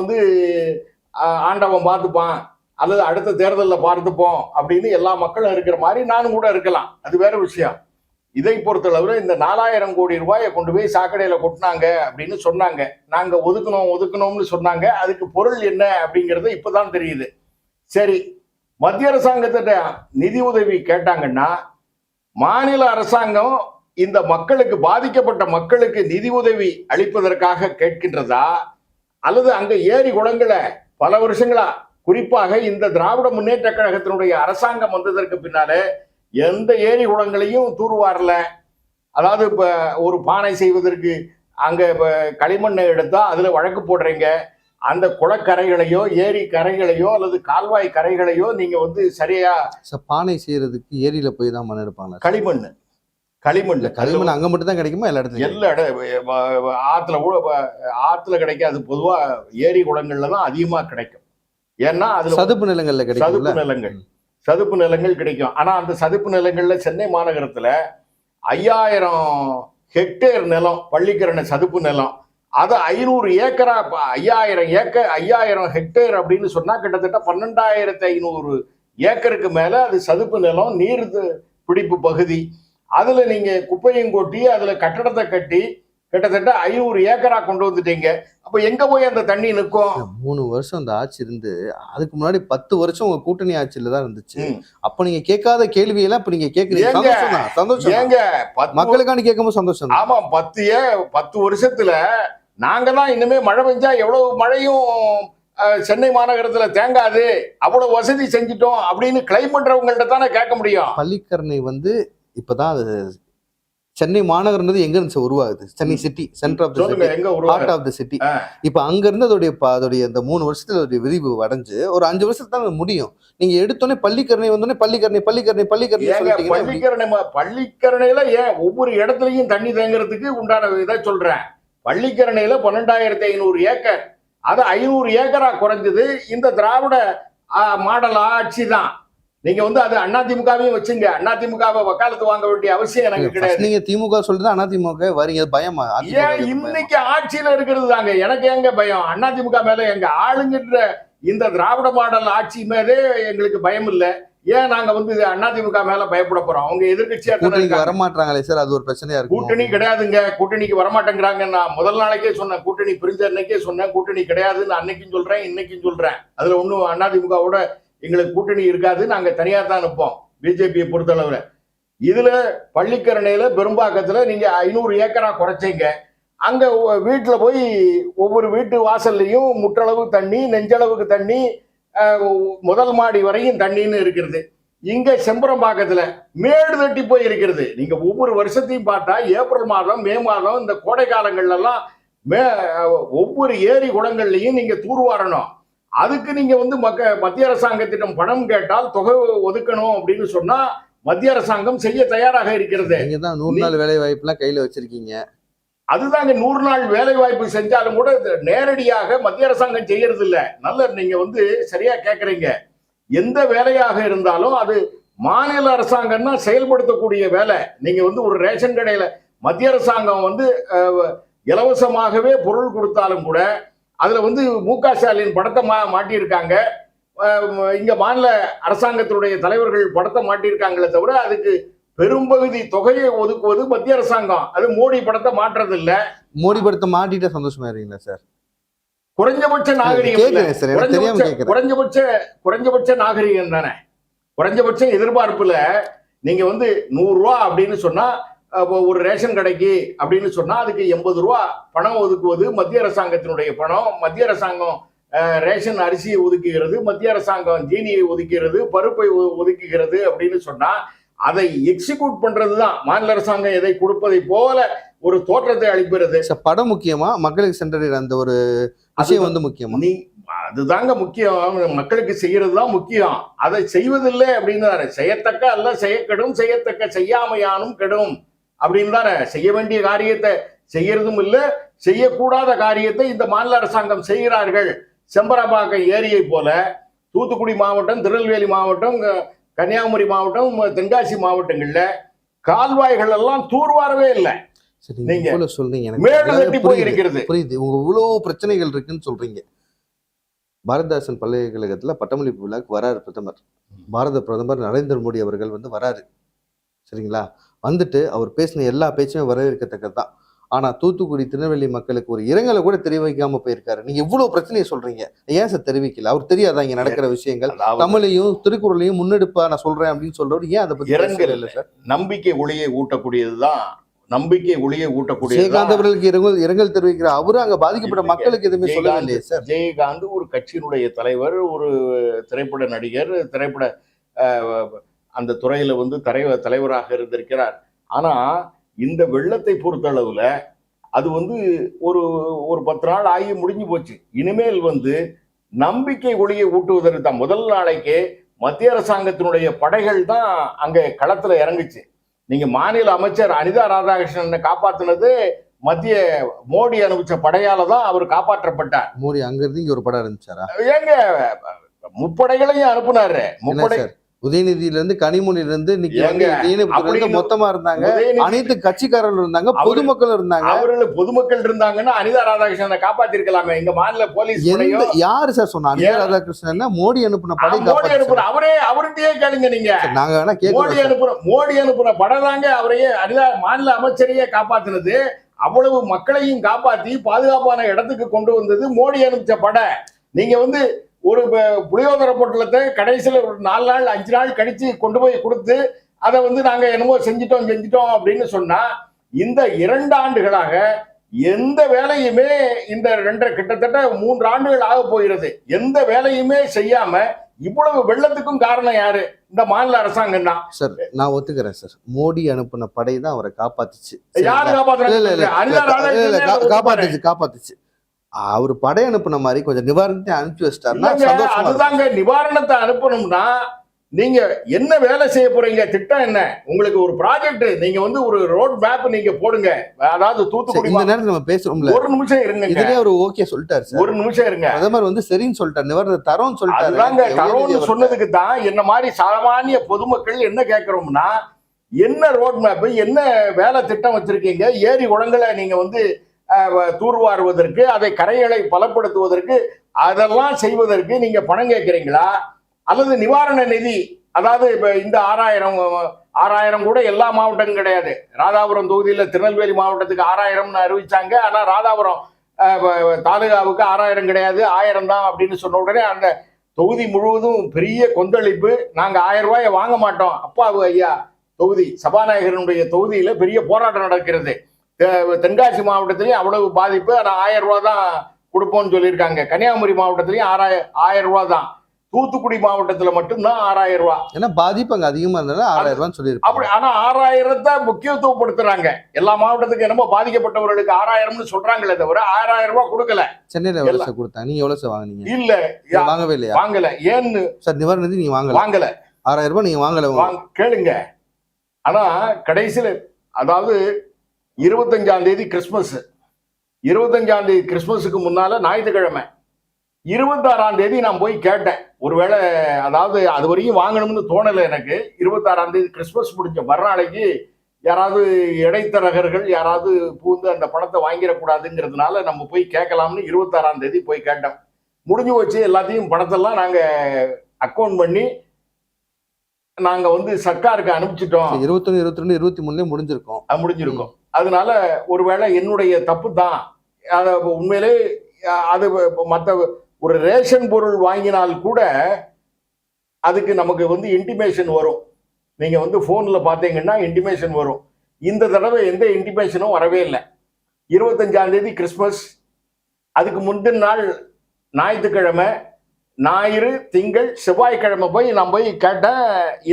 ஆண்டவன் பார்த்துப்பான் அல்லது அடுத்த தேர்தலில் பார்த்துப்போம் அப்படின்னு எல்லா மக்களும் இருக்கிற மாதிரி நானும் கூட இருக்கலாம், அது வேற விஷயம். இதை பொறுத்தளவுல இந்த 4000 கோடி ரூபாயை கொண்டு போய் சாக்கடையில கொட்டினாங்க அப்படின்னு சொன்னாங்க. நாங்க ஒதுக்கணும்னு சொன்னாங்க. அதுக்கு பொருள் என்ன அப்படிங்கறது இப்பதான் தெரியுது. சரி, மத்திய அரசாங்கத்திட்ட நிதி உதவி கேட்டாங்கன்னா மாநில அரசாங்கம் இந்த மக்களுக்கு, பாதிக்கப்பட்ட மக்களுக்கு நிதி உதவி அளிப்பதற்காக கேட்கின்றதா, அல்லது அங்க ஏரி குளங்களை பல வருஷங்களா, குறிப்பாக இந்த திராவிட முன்னேற்ற கழகத்தினுடைய அரசாங்கம் வந்ததற்கு பின்னாலே எந்த ஏரி குளங்களையும் தூர்வாரல. அதாவது இப்ப ஒரு பானை செய்வதற்கு அங்க களிமண்ணை எடுத்தா அதுல வழக்கு போடுறீங்க. அந்த குளக்கரைகளையோ ஏரி கரைகளையோ அல்லது கால்வாய் கரைகளையோ நீங்க சரியா பானை செய்யறதுக்கு ஏரியில போய் தான் மண் எடுப்பாங்க. களிமண் அங்க மட்டும் தான் கிடைக்குமா? எல்லா ஆத்துல கிடைக்காது. பொதுவா ஏரி குளங்கள்ல தான் அதிகமா கிடைக்கும். ஏன்னா அதுல சதுப்பு நிலங்கள்ல கிடைக்கும். சதுப்பு நிலங்கள் கிடைக்கும். ஆனா அந்த சதுப்பு நிலங்கள்ல சென்னை மாநகரத்துல 5000 ஹெக்டேர் நிலம், பள்ளிக்கரணை சதுப்பு நிலம், அது 500 ஏக்கரா, 5000 ஹெக்டேர் அப்படின்னு சொன்னா கிட்டத்தட்ட 12500 ஏக்கருக்கு மேல அது சதுப்பு நிலம், நீர் பிடிப்பு பகுதி. அதுல நீங்க குப்பையும் கொட்டி அதுல கட்டடத்தை கட்டி கிட்டத்தட்ட 500 ஏக்கரா கொண்டு வந்துட்டீங்க. அப்ப எங்க போய் அந்த தண்ணி நிற்கும்? 3 வருஷம் அந்த ஆட்சி இருந்து, அதுக்கு முன்னாடி 10 வருஷம் உங்க கூட்டணி ஆட்சியில தான் இருந்துச்சு. அப்ப நீங்க கேட்காத கேள்வியெல்லாம் இப்ப நீங்க கேக்குறீங்க. சந்தோஷம் ஏங்க, மக்களுக்கான கேட்கும்போது சந்தோஷம். ஆமா, 10 வருஷத்துல நாங்க தான் இனிமே மழை பெஞ்சா எவ்வளவு மழையும் சென்னை மாநகரத்துல தேங்காது, அவ்வளவு வசதி செஞ்சிட்டோம் அப்படின்னு கிளைம் பண்றவங்கள்ட்ட தானே கேட்க முடியும். பள்ளிக்கரணை இப்பதான் அது சென்னை மாநகரம்ன்றது எங்க இருந்து உருவாகுது? Chennai city, centre of the city, heart of the city. இப்ப அங்க இருந்து அதோடைய அந்த 3 வருஷத்துல அதோடைய விரிவு அடைஞ்சு ஒரு 5 வருஷத்துல தான் முடியும். நீங்க எடுத்தோடனே பள்ளிக்கரணை வந்தோடனே பள்ளிக்கரணையில ஏன் ஒவ்வொரு இடத்துலயும் தண்ணி தேங்குறதுக்கு உண்டான இதை சொல்றேன். பள்ளிக்கரணையில 12500 ஏக்கர், அது 500 ஏக்கரா குறைஞ்சது இந்த திராவிட மாடல் ஆட்சி தான். நீங்க அது அதிமுகவையும் வச்சுங்க, அதிமுகவை வக்காலத்து வாங்க வேண்டிய அவசியம் எனக்கு கிடையாது. நீங்க திமுக சொல்றது அதிமுக வரீங்க, பயமா? இன்னைக்கு ஆட்சியில இருக்கிறது தாங்க எனக்கு எங்க பயம்? அதிமுக மேல எங்க ஆளுங்கின்ற இந்த திராவிட மாடல் ஆட்சி மேலே எங்களுக்கு பயம் இல்லை. ஏன் நாங்க அதிமுக மேல பயப்பட போறோம்? அவங்க எதிர்கட்சியா வரமாட்டாங்களே சார், அது ஒரு பிரச்சனையா இருக்கு. கூட்டணி கிடையாதுங்க, கூட்டணிக்கு வரமாட்டேங்கிறாங்க. நான் முதல் நாளைக்கே சொன்னேன், கூட்டணி பிரிஞ்ச அன்னைக்கே சொன்னேன் கூட்டணி கிடையாதுன்னு. அன்னைக்கும் சொல்றேன், இன்னைக்கும் சொல்றேன். அதுல ஒன்னும் அதிமுகவோட எங்களுக்கு கூட்டணி இருக்காது, நாங்க தனியா தான் நிற்போம் பிஜேபியை பொறுத்தளவுல. இதுல பள்ளிக்கரணையில பெரும்பாக்கத்துல நீங்க 500 ஏக்கரா குறைச்சீங்க. அங்க வீட்டுல போய் ஒவ்வொரு வீட்டு வாசல்லையும் முற்றளவு தண்ணி, நெஞ்சளவுக்கு தண்ணி, முதல் மாடி வரையும் தண்ணின்னு இருக்கிறது. இங்க செம்பரம்பாக்கத்துல மேடு தட்டி போய் இருக்கிறது. நீங்க ஒவ்வொரு வருஷத்தையும் பார்த்தா ஏப்ரல் மாதம், மே மாதம் இந்த கோடை காலங்கள்ல எல்லாம் ஒவ்வொரு ஏரி குளங்கள்லையும் நீங்க தூர்வாரணும். அதுக்கு நீங்க வந்து மத்திய அரசாங்கத்திடம் பணம் கேட்டால் தொகை ஒதுக்கணும் அப்படின்னு சொன்னா மத்திய அரசாங்கம் செய்ய தயாராக இருக்கிறது. நீங்க தான் 100 நாள் வேலை வாய்ப்புலாம் கையில வச்சிருக்கீங்க. அதுதாங்க 100 நாள் வேலை வாய்ப்பு செஞ்சாலும் கூட நேரடியாக மத்திய அரசாங்கம் செய்யறது இல்ல. நல்ல நீங்க வந்து சரியா கேக்குறீங்க. எந்த வேலையாக இருந்தாலும் அது மாநில அரசாங்கம் தான் செயல்படுத்தக்கூடிய வேலை. நீங்க வந்து ஒரு ரேஷன் கடையில மத்திய அரசாங்கம் வந்து இலவசமாகவே பொருள் கொடுத்தாலும் கூட அதுல வந்து மு.க. ஸ்டாலின் படத்தை மாட்டியிருக்காங்க. இங்க மாநில அரசாங்கத்தினுடைய தலைவர்கள் படத்தை மாட்டியிருக்காங்களே தவிர அதுக்கு பெரும்பகுதி தொகையை ஒதுக்குவது மத்திய அரசாங்கம். அது மோடி படத்தை மாற்றுறது இல்ல. மோடி படத்தை மாட்டிட்டா சந்தோஷமா இருக்கீங்களா சார்? குறைஞ்சபட்ச நாகரிகம், குறைஞ்சபட்ச நாகரிகம் தானே. குறைஞ்சபட்ச எதிர்பார்ப்புல நீங்க வந்து 100 ரூபா அப்படின்னு சொன்னா ஒரு ரேஷன் கடைக்கு அப்படின்னு சொன்னா அதுக்கு 80 ரூபா பணம் ஒதுக்குவது மத்திய அரசாங்கத்தினுடைய பணம். மத்திய அரசாங்கம் ரேஷன் அரிசியை ஒதுக்குகிறது, மத்திய அரசாங்கம் ஜீனியை ஒதுக்குகிறது, பருப்பை ஒதுக்குகிறது அப்படின்னு சொன்னா அதை எக்ஸிக்யூட் பண்றதுதான் மாநில அரசாங்கம் எதை கொடுப்பதை போல ஒரு தோற்றத்தை அளிக்கிறது. படம் முக்கியமா, மக்களுக்கு சென்றடைகிற அந்த ஒரு விஷயம் வந்து முக்கியமா? அதுதாங்க முக்கியம். மக்களுக்கு செய்யறது தான் முக்கியம். அதை செய்வதில்லை அப்படின்னு செய்யத்தக்க அல்ல செய்யக்கெடும், செய்யத்தக்க செய்யாமையானும் கெடும் அப்படின்னு தானே. செய்ய வேண்டிய காரியத்தை செய்யறதும் இல்லை, செய்யக்கூடாத காரியத்தை இந்த மாநில அரசாங்கம் செய்கிறார்கள். செம்பரம்பாக்கம் ஏரியை போல தூத்துக்குடி மாவட்டம், திருநெல்வேலி மாவட்டம், கன்னியாகுமரி மாவட்டம், தென்காசி மாவட்டங்கள்ல கால்வாய்கள் எல்லாம் தூர்வாரவே இல்லை. நீங்க சொல்றீங்க புரியுது. உங்க இவ்வளவு பிரச்சனைகள் இருக்குன்னு சொல்றீங்க. பாரதிதாசன் பல்கலைக்கழகத்துல பட்டமளிப்பு விழாக்கு வராரு பிரதமர். பாரத பிரதமர் நரேந்திர மோடி அவர்கள் வந்து வராரு, சரிங்களா? வந்துட்டு அவர் பேசின எல்லா பேச்சுமே வரவேற்கத்தக்கது தான். ஆனா தூத்துக்குடி திருநெல்வேலி மக்களுக்கு ஒரு இரங்கலை கூட தெரிவிக்காம போயிருக்காரு. நீங்க இவ்வளவு பிரச்சனையை சொல்றீங்க, ஏன் சார் தெரிவிக்கல? அவர் தெரியாதா இங்க நடக்கிற விஷயங்கள்? தமிழையும் திருக்குறளையும் முன்னெடுப்பா நான் சொல்றேன் அப்படின்னு சொல்றவர் ஏன் அதை பத்தி இரங்கல் இல்லை சார்? நம்பிக்கை ஒளியை ஊட்டக்கூடியதுதான். நம்பிக்கை ஒளியை ஊட்டக்கூடிய விஜயகாந்த் அவர்களுக்கு இரங்கல் தெரிவிக்கிற அவரு அங்க பாதிக்கப்பட்ட மக்களுக்கு எதுவுமே சொல்லலையே சார். விஜயகாந்த் ஒரு கட்சியினுடைய தலைவர், ஒரு திரைப்பட நடிகர், திரைப்பட அந்த துறையில வந்து தலைவராக இருந்திருக்கிறார். ஆனா இந்த வெள்ளத்தை பொறுத்த அளவுல அது வந்து ஒரு 10 நாள் ஆகி முடிஞ்சு போச்சு. இனிமேல் வந்து நம்பிக்கை ஒளியை ஊட்டுவதற்கு தான் முதல் நாளைக்கே மத்திய அரசாங்கத்தினுடைய படைகள் தான் அங்க களத்துல இறங்குச்சு. நீங்க மாநில அமைச்சர் அனிதா ராதாகிருஷ்ணனை காப்பாத்தினது மத்திய மோடி அனுப்பிச்ச படையால தான் அவர் காப்பாற்றப்பட்டார். மோடி அங்க இருந்து இங்க ஒரு படம் இருந்துச்சாரா? ஏங்க முப்படைகளையும் அனுப்புனாரு. முப்படை உதயநிதியில இருந்து கனிமொழியில இருந்து மொத்தமா இருந்தாங்க. அனைத்து கட்சிக்காரர்கள் இருந்தாங்க, பொதுமக்கள் இருந்தாங்க. அவர்கள் பொதுமக்கள் இருந்தாங்கன்னா அனிதா ராதாகிருஷ்ணனை காப்பாத்திருக்கலாமே. எங்க மாநில போலீஸ் யாரு சார் சொன்னா அனிதா ராதாகிருஷ்ணன் மோடி அனுப்புன படை? அவர்கிட்டயே கேளுங்க நீங்க. நாங்க வேணா மோடி அனுப்புன படம் தாங்க அவரையே அனிதா மாநில அமைச்சரையே காப்பாத்தினது. அவ்வளவு மக்களையும் காப்பாத்தி பாதுகாப்பான இடத்துக்கு கொண்டு வந்தது மோடி அனுப்பிச்ச படை. நீங்க வந்து ஒரு புளியோதர பொட்டலத்தை கடைசியில் ஒரு 4 நாள் 5 நாள் கழிச்சு கொண்டு போய் கொடுத்து அதை வந்து நாங்க என்னமோ செஞ்சிட்டோம் அப்படின்னு சொன்னா, இந்த 2 ஆண்டுகளாக எந்த வேலையுமே இந்த கிட்டத்தட்ட 3 ஆண்டுகள் ஆக போகிறது. எந்த வேலையுமே செய்யாம இவ்வளவு வெள்ளத்துக்கும் காரணம் யாரு? இந்த மாநில அரசாங்கம் தான் சார். நான் ஒத்துக்கிறேன் சார், மோடி அனுப்பின படை தான் அவரை காப்பாத்துச்சு. யாரு காப்பாத்துச்சு. அவர் படை அனுப்புன மாதிரி கொஞ்சம் நிவாரணத்தை அனுப்பி வச்சிட்டாருன்னா அதுதாங்க. நிவாரணத்தை அனுப்பணும்னா நீங்க என்ன வேலை செய்ய போறீங்க? திட்டம் என்ன? உங்களுக்கு ஒரு ப்ராஜெக்ட், நீங்க வந்து ஒரு ரோட் மேப் நீங்க போடுங்க. அதாவது தூத்துக்குடி இந்த நேரத்துல நம்ம பேசுறோம்ல, ஒரு நிமிஷம் இருங்க. இதுலயே ஒரு ஓகே சொல்லிட்டாரு சார். ஒரு நிமிஷம் இருங்க. பிரதமர் வந்து சரின்னு சொல்லிட்டாரு, நிவாரணத்தை தரோம்னு சொல்லிட்டாரு. அதுதாங்க தரோம்னு சொன்னதுக்கு தான் என்ன மாதிரி சாமானிய பொதுமக்கள் என்ன கேட்கிறோம்னா, என்ன ரோட் மேப், என்ன வேலை திட்டம் வச்சிருக்கீங்க? ஏரி குளங்களை நீங்க வந்து தூர்வாருவதற்கு, அதை கரைகளை பலப்படுத்துவதற்கு, அதெல்லாம் செய்வதற்கு நீங்க பணம் கேட்கிறீங்களா? அல்லது நிவாரண நிதி, அதாவது இப்ப இந்த 6000 கூட எல்லா மாவட்டங்களும் கிடையாது. ராதாபுரம் தொகுதியில திருநெல்வேலி மாவட்டத்துக்கு 6000 அறிவிச்சாங்க. ஆனா ராதாபுரம் தாலுகாவுக்கு 6000 கிடையாது, 1000 தான் அப்படின்னு சொன்ன உடனே அந்த தொகுதி முழுவதும் பெரிய கொந்தளிப்பு. நாங்க 1000 ரூபாயை வாங்க மாட்டோம். அப்பாவு ஐயா தொகுதி சபாநாயகருடைய தொகுதியில பெரிய போராட்டம் நடக்கிறது. தென்காசி மாவட்டத்திலையும் அவ்வளவு பாதிப்பு. ஆனால் 1000 ரூபா தான் கொடுப்போம்னு சொல்லியிருக்காங்க. கன்னியாகுமரி மாவட்டத்திலையும் 1000 ரூபா தான். தூத்துக்குடி மாவட்டத்துல மட்டும்தான் 6000 ரூபாய். ஏன்னா பாதிப்பு அங்க அதிகமா இருந்தாலும் 6000 ரூபான்னு அப்படி சொல்லியிருப்பாங்க. ஆனா 6000 முக்கியத்துவப்படுத்துறாங்க. எல்லா மாவட்டத்துக்கு என்னமோ பாதிக்கப்பட்டவர்களுக்கு 6000 சொல்றாங்களே தவிர 6000 ரூபாய் கொடுக்கல. சென்னையில எவ்வளவு சார் கொடுத்தாங்க? நீங்க எவ்வளவு சார் வாங்குனீங்க? இல்ல வாங்கவே இல்லையா? வாங்கல. ஏன்னு சார் நிவாரண நிதி நீங்க வாங்கல? 6000 ரூபாய் நீங்க வாங்கல. கேளுங்க. ஆனா கடைசியில அதாவது 25ஆம் தேதி கிறிஸ்துமஸ், 25ஆம் தேதி கிறிஸ்துமஸுக்கு முன்னால ஞாயிற்றுக்கிழமை 26ஆம் தேதி நான் போய் கேட்டேன். ஒருவேளை அதாவது அது வரைக்கும் வாங்கணும்னு தோணலை எனக்கு. 26ஆம் தேதி கிறிஸ்துமஸ் முடிஞ்ச மறுநாளைக்கு யாராவது இடைத்தரகர்கள் யாராவது பூந்து அந்த பணத்தை வாங்கிடக்கூடாதுங்கிறதுனால நம்ம போய் கேட்கலாம்னு 26ஆம் தேதி போய் கேட்டோம். முடிஞ்சு வச்சு எல்லாத்தையும் பணத்தெல்லாம் நாங்க அக்கௌண்ட் பண்ணி நாங்க சர்க்காருக்கு அனுப்பிச்சிட்டோம். 21, 22, 23 முடிஞ்சிருக்கும். அதனால ஒருவேளை என்னுடைய தப்பு தான். அத உண்மையிலே அது மற்ற ஒரு ரேஷன் பொருள் வாங்கினால் கூட அதுக்கு நமக்கு இன்டிமேஷன் வரும். நீங்க போன்ல பாத்தீங்கன்னா இன்டிமேஷன் வரும். இந்த தடவை எந்த இன்டிமேஷனும் வரவே இல்லை. 25ஆம் தேதி கிறிஸ்துமஸ், அதுக்கு முந்தின நாள் ஞாயிற்றுக்கிழமை, ஞாயிறு, திங்கள், செவ்வாய்க்கிழமை நான் போய் கேட்டேன்.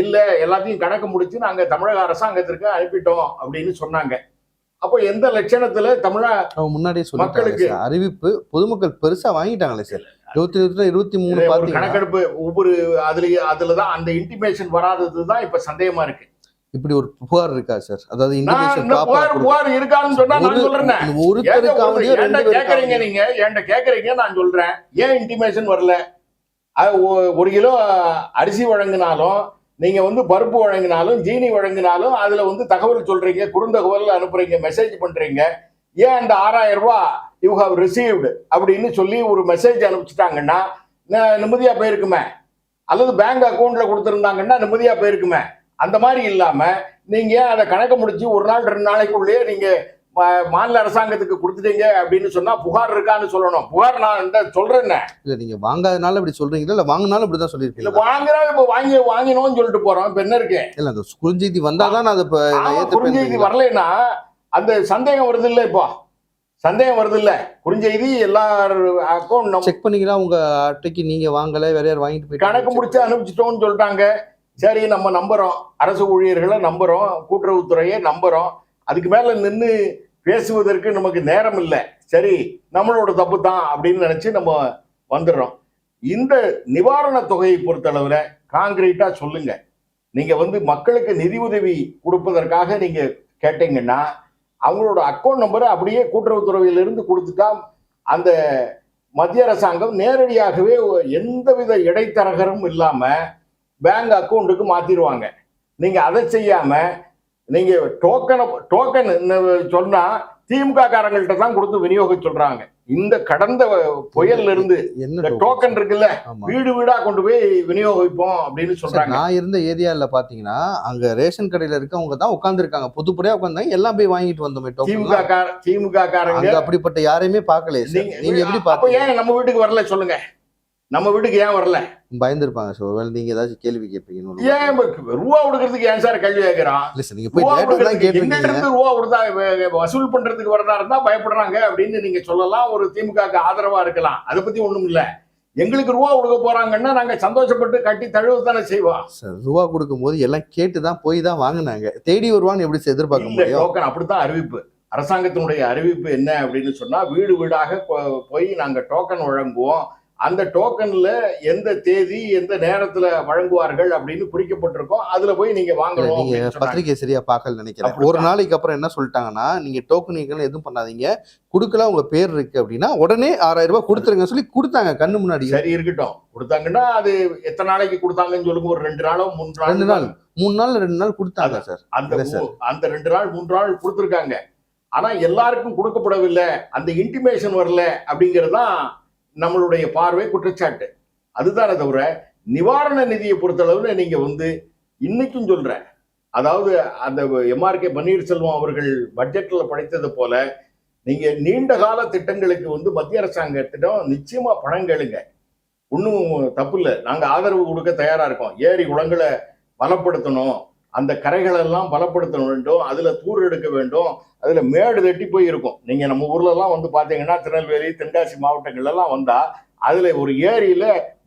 இல்ல எல்லாத்தையும் கணக்கு முடிச்சு நாங்க தமிழக அரசாங்கத்திற்கு அனுப்பிட்டோம் அப்படின்னு சொன்னாங்க. அப்போ எந்த லட்சணத்துல முன்னாடியே மக்களுக்கு அறிவிப்பு பொதுமக்கள் பெருசா வாங்கிட்டாங்களே சார். 22, 23 கணக்கெடுப்பு ஒவ்வொரு அதுலதான் அந்த இன்டிமேஷன் வராததுதான் இப்ப சந்தேகமா இருக்கு. இப்படி ஒரு புகார் இருக்கா சார்? அதாவது புகார் இருக்கான்னு சொன்னா நான் சொல்றேன். கேக்குறீங்க நீங்க என்கிட்ட கேக்குறீங்க, நான் சொல்றேன். ஏன் இன்டிமேஷன் வரல? 1 கிலோ அரிசி வழங்கினாலும் நீங்க பருப்பு வழங்கினாலும் ஜீனி வழங்கினாலும் அதுல தகவல் சொல்றீங்க, குறுந்தகவல் அனுப்புறீங்க, மெசேஜ் பண்றீங்க. ஏன் அந்த 6000 ரூபாய் யூ ஹவ் ரிசீவ்டு அப்படின்னு சொல்லி ஒரு மெசேஜ் அனுப்பிச்சிட்டாங்கன்னா நிம்மதியா போயிருக்குமே. அல்லது பேங்க் அக்கௌண்ட்ல கொடுத்துருந்தாங்கன்னா நிம்மதியா போயிருக்குமே. அந்த மாதிரி இல்லாம நீங்க அதை கணக்க முடிச்சு 1 நாள் 2 நாளைக்குள்ளேயே நீங்க மாநில அரசாங்கத்துக்கு கொடுத்துட்டீங்க அப்படின்னு சொன்னா புகார் இருக்கான்னு சொல்லணும். புகார் நான் சொல்றேன். இல்ல நீங்க வாங்காதனால இப்படி சொல்றீங்களா இல்ல வாங்கினாலும் இப்படிதான் சொல்லிருக்கீங்க? வாங்கினா இப்ப வாங்கினோம்னு சொல்லிட்டு போறோம். இப்ப என்ன இருக்கு? இல்ல அந்த குறுஞ்செய்தி வந்தாதான் அது குறுஞ்செய்தி வரலைன்னா அந்த சந்தேகம் வருது இல்ல. இப்போ சந்தேகம் வருது இல்ல. குறுஞ்செய்தி எல்லாரும் அக்கௌண்ட் செக் பண்ணீங்களா? உங்க அட்டைக்கு நீங்க வாங்கல, வேற யார் வாங்கிட்டு போய் கணக்கு முடிச்சு அனுப்பிச்சிட்டோம்னு சொல்லிட்டாங்க. சரி, நம்ம நம்புறோம், அரசு ஊழியர்களை நம்புறோம், கூட்டுறவுத்துறையை நம்புறோம். அதுக்கு மேல நின்று பேசுவதற்கு நமக்கு நேரம் இல்லை. சரி, நம்மளோட தப்பு தான் அப்படின்னு நினைச்சு நம்ம வந்துடுறோம். இந்த நிவாரண தொகையை பொறுத்தளவுல காங்கிரீட்டா சொல்லுங்க. நீங்க மக்களுக்கு நிதி உதவி கொடுப்பதற்காக நீங்க கேட்டீங்கன்னா அவங்களோட அக்கௌண்ட் நம்பரை அப்படியே கூட்டுறவுத்துறையிலிருந்து கொடுத்துட்டா அந்த மத்திய அரசாங்கம் நேரடியாகவே எந்தவித இடைத்தரகரும் இல்லாம பேங்க் அக்கௌண்ட்டுக்கு மாத்திடுவாங்க. நீங்க அதை செய்யாம நீங்க டோக்கன் சொன்னா திமுக காரங்கள்ட்ட தான் கொடுத்து விநியோக சொல்றாங்க. இந்த கடந்த புயல்ல இருந்து டோக்கன் இருக்குல்ல, வீடு வீடா கொண்டு போய் விநியோகிப்போம் அப்படின்னு சொல்றாங்க. நான் இருந்த ஏரியால பாத்தீங்கன்னா அங்க ரேஷன் கடையில இருக்கவங்க தான் உட்கார்ந்து இருக்காங்க, பொதுப்படியா உட்கார்ந்தாங்க, எல்லாம் போய் வாங்கிட்டு வந்தோமே. திமுக காரங்க அப்படிப்பட்ட யாரையுமே பாக்கல. நீங்க எப்படி பாத்தீங்க? ஏன் நம்ம வீட்டுக்கு வரல சொல்லுங்க? நம்ம வீட்டுக்கு ஏன் வரல? பயந்துருப்பாங்க சார். ஒருவேளை நீங்க ஏதாச்சும் கேள்வி கேட்பீங்க. ஏன் ரூபா கொடுக்கறதுக்கு ஏன் சார் கேள்வி கேட்கிறான்? ரூபா கொடுத்தா வசூல் பண்றதுக்கு வரதா இருந்தா பயப்படுறாங்க அப்படின்னு நீங்க சொல்லலாம். ஒரு திமுக ஆதரவா இருக்கலாம், அதை பத்தி ஒண்ணும் இல்ல. எங்களுக்கு ரூபா கொடுக்க போறாங்கன்னா நாங்க சந்தோஷப்பட்டு கட்டி தழுவு தானே செய்வோம் சார். ரூபா கொடுக்கும் போது எல்லாம் கேட்டுதான் போய் தான் வாங்கினாங்க. தேடி வருவான்னு எப்படி எதிர்பார்க்க முடியும்? டோக்கன் அப்படித்தான் அறிவிப்பு. அரசாங்கத்தினுடைய அறிவிப்பு என்ன அப்படின்னு சொன்னா, வீடு வீடாக போய் நாங்க டோக்கன் வழங்குவோம். அந்த டோக்கன்ல எந்த தேதி எந்த நேரத்துல வழங்குவார்கள் அப்படின்னு குறிக்கப்பட்டிருக்கோம். அதுல போய் நீங்க வாங்கணும். நீங்க பத்திரிகை சரியா பார்க்கல நினைக்கிறேன். ஒரு நாளைக்கு அப்புறம் என்ன சொல்லிட்டாங்கன்னா, நீங்க டோக்கன் எதுவும் பண்ணாதீங்க, கொடுக்கல உங்க பேர் இருக்கு அப்படின்னா உடனே 6000 ரூபாய் கொடுத்துருங்க சொல்லி கொடுத்தாங்க கண்ணு முன்னாடி. சரி, இருக்கட்டும். கொடுத்தாங்கன்னா அது எத்தனை நாளைக்கு கொடுத்தாங்கன்னு சொல்லுங்க. ஒரு 2 நாளோ 3 நாள் 2 நாள் கொடுத்தாங்க சார். அந்த 2 நாள் 3 நாள் கொடுத்துருக்காங்க. ஆனா எல்லாருக்கும் கொடுக்கப்படவில்லை, அந்த இன்டிமேஷன் வரல அப்படிங்கறதுதான் நம்மளுடைய பார்வை, குற்றச்சாட்டு. அதுதானே தவிர நிவாரண நிதியை பொறுத்தளவுல நீங்க இன்னைக்கும் சொல்றேன், அதாவது அந்த எம்ஆர்கே பன்னீர்செல்வம் அவர்கள் பட்ஜெட்ல படைத்தது போல நீங்க நீண்ட கால திட்டங்களுக்கு மத்திய அரசாங்கத்திடம் நிச்சயமா பணம் கேளுங்க. ஒன்றும் தப்பு இல்லை, நாங்க ஆதரவு கொடுக்க தயாரா இருக்கோம். ஏரி குளங்களை பலப்படுத்தணும், அந்த கரைகள் எல்லாம் பலப்படுத்த வேண்டும், அதுல தூர் எடுக்க வேண்டும், அதுல மேடு தட்டி போய் இருக்கும். நீங்க நம்ம ஊர்ல எல்லாம் பாத்தீங்கன்னா திருநெல்வேலி தென்காசி மாவட்டங்கள்ல எல்லாம் வந்தா அதுல ஒரு ஏரியில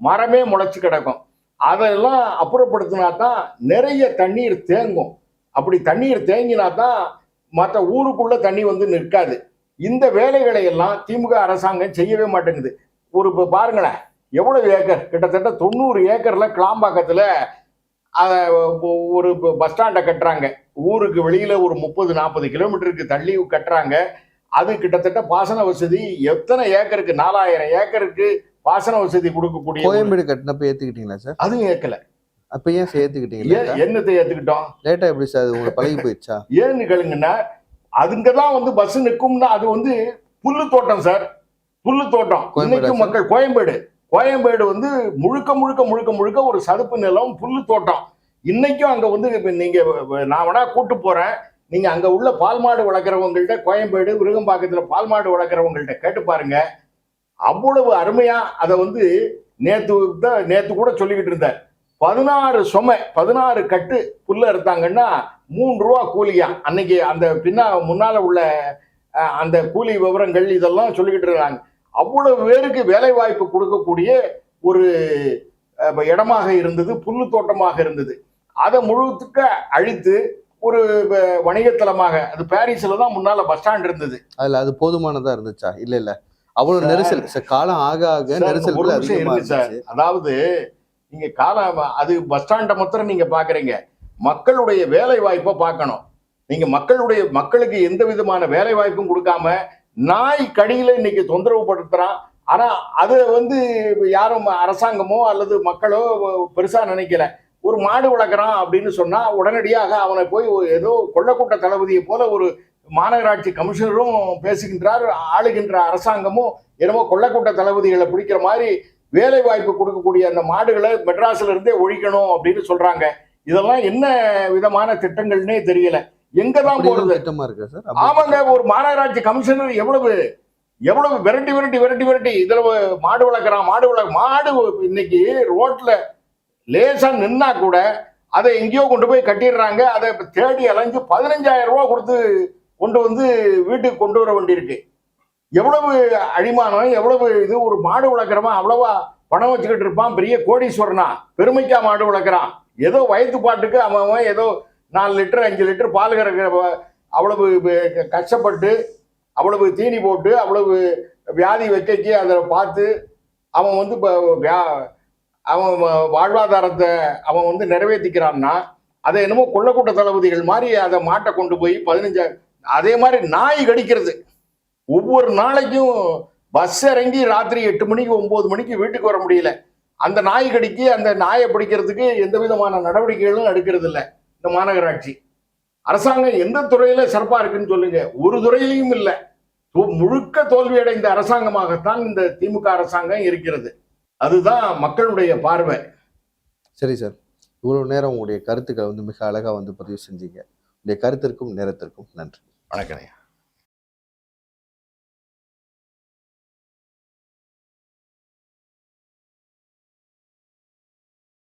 மரமே முளைச்சு கிடக்கும். அதெல்லாம் அப்புறப்படுத்தினா தான் நிறைய தண்ணீர் தேங்கும். அப்படி தண்ணீர் தேங்கினா தான் மற்ற ஊருக்குள்ள தண்ணி வந்து நிற்காது. இந்த வேலைகளை எல்லாம் திமுக அரசாங்கம் செய்யவே மாட்டேங்குது. இப்ப பாருங்களேன், எவ்வளவு ஏக்கர், கிட்டத்தட்ட 90 ஏக்கர்ல கிளாம்பாக்கத்துல ஒரு பஸ் ஸ்டாண்டை கட்டுறாங்க. ஊருக்கு வெளியில ஒரு 30-40 கிலோமீட்டருக்கு தள்ளி கட்டுறாங்க. அது கிட்டத்தட்ட பாசன வசதி எத்தனை ஏக்கருக்கு, 4000 ஏக்கருக்கு பாசன வசதி கொடுக்கக்கூடிய. கோயம்பேடு கட்டினப்ப ஏத்துக்கிட்டீங்களா சார்? அதுவும் ஏற்கல. அப்ப ஏன் சார் ஏத்துக்கிட்டீங்க? என்னத்தை ஏத்துக்கிட்டோம்? லேட்டா எப்படி சார் உங்களுக்கு பழகி போயிடுச்சா? ஏன்னு கேளுங்கன்னா, அதுங்கதான் வந்து பஸ் நிற்கும்னா அது வந்து புல்லு தோட்டம் சார், புல்லு தோட்டம். இன்னைக்கும் மக்கள் கோயம்பேடு வந்து முழுக்க முழுக்க முழுக்க முழுக்க ஒரு சதுப்பு நிலம், புல்லு தோட்டம். இன்னைக்கும் அங்க வந்து நீங்க, நான் வேணா கூட்டு போறேன், நீங்க அங்க உள்ள பால் மாடு வளர்க்குறவங்கள்ட்ட, கோயம்பேடு விருகம்பாக்கத்துல பால் மாடு வளர்க்குறவங்கள்ட்ட கேட்டு பாருங்க. அவ்வளவு அருமையா அதை வந்து நேத்து கூட சொல்லிக்கிட்டு இருந்தார். 16 கட்டு புல்ல எடுத்தாங்கன்னா 3 ரூபா கூலியா. அன்னைக்கு அந்த முன்னால உள்ள அந்த கூலி விவரங்கள் இதெல்லாம் சொல்லிக்கிட்டு இருக்காங்க. அவ்வளவு பேருக்கு வேலை வாய்ப்பு கொடுக்கக்கூடிய ஒரு இடமாக இருந்தது, புல்லு தோட்டமாக இருந்தது. அதை முழுக்க அழித்து ஒரு வணிகத்தலமாக, அது பாரிஸ்ல தான் முன்னால பஸ் ஸ்டாண்ட் இருந்தது. அது போதுமானதா இருந்துச்சா? இல்ல அவ்வளவு நெரிசல் காலம் ஆக ஆக நெரிசல் இருக்கு சார். அதாவது நீங்க அது பஸ் ஸ்டாண்டை மாத்திரம் நீங்க பாக்குறீங்க, மக்களுடைய வேலை வாய்ப்பை பார்க்கணும். நீங்க மக்களுக்கு எந்த விதமான வேலை வாய்ப்பும் கொடுக்காம நாய் கடியில இன்னைக்கு தொந்தரவு படுத்துறான். ஆனா அதை வந்து யாரும் அரசாங்கமோ அல்லது மக்களோ பெருசா நினைக்கல. ஒரு மாடு வளர்க்குறான் அப்படின்னு சொன்னா உடனடியாக அவனை போய் ஏதோ கொள்ளக்கூட்ட தளபதியை போல ஒரு மாநகராட்சி கமிஷனரும் பேசுகின்றார், ஆளுகின்ற அரசாங்கமும் என்னமோ கொள்ளக்கூட்ட தளபதிகளை பிடிக்கிற மாதிரி வேலை வாய்ப்பு கொடுக்கக்கூடிய அந்த மாடுகளை மெட்ராஸ்ல இருந்தே ஒழிக்கணும் அப்படின்னு சொல்றாங்க. இதெல்லாம் என்ன விதமான திட்டங்கள்னே தெரியல. எங்கதான் போறது? ஆமாங்க, ஒரு மாநகராட்சி கமிஷனர் எவ்வளவு விரட்டி இதுல மாடு வளர்க்குறான், மாடு இன்னைக்கு ரோட்ல லேசா நின்னா கூட அதை எங்கேயோ கொண்டு போய் கட்டிடுறாங்க. அதை தேடி அலைஞ்சு 15,000 ரூபாய் கொடுத்து கொண்டு வந்து வீட்டுக்கு கொண்டு வர வேண்டியிருக்கு. எவ்வளவு அடிமானம், எவ்வளவு இது! ஒரு மாடு வளர்க்குறவன் அவ்வளவா பணம் வச்சுக்கிட்டு இருப்பான், பெரிய கோடீஸ்வரனா, பெருமைக்கா மாடு வளர்க்குறான். ஏதோ வயிற்று பாட்டுக்கு அவன் ஏதோ 4 லிட்டர் 5 லிட்டர் பால் கறக்கிற, அவ்வளவு கஷ்டப்பட்டு அவ்வளவு தீனி போட்டு அவ்வளவு வியாதி வைக்கி அதை பார்த்து அவன் வந்து அவன் வாழ்வாதாரத்தை அவன் வந்து நிறைவேற்றிக்கிறான்னா, அதை என்னமோ கொள்ளக்கூட்ட தளபதிகள் மாதிரி அதை மாட்டை கொண்டு போய் 15. அதே மாதிரி நாய் கடிக்கிறது. ஒவ்வொரு நாளைக்கும் பஸ் இறங்கி ராத்திரி 8 மணிக்கு 9 மணிக்கு வீட்டுக்கு வர முடியல. அந்த நாய் கடிக்கு, அந்த நாயை பிடிக்கிறதுக்கு எந்த விதமான நடவடிக்கைகளும் எடுக்கிறது இல்லை இந்த மாநகராட்சி அரசாங்கம். எந்த துறையில சிறப்பா இருக்குன்னு சொல்லுங்க? ஒரு துறையிலையும் இல்லை. முழுக்க தோல்வியடைந்த அரசாங்கமாகத்தான் இந்த திமுக அரசாங்கம் இருக்கிறது. அதுதான் மக்களுடைய பார்வை. சரி சார், இவ்வளவு நேரம் உங்களுடைய கருத்துக்களை வந்து மிக அழகா வந்து பதிவு செஞ்சீங்க. உங்களுடைய கருத்திற்கும் நேரத்திற்கும் நன்றி. வணக்கம்.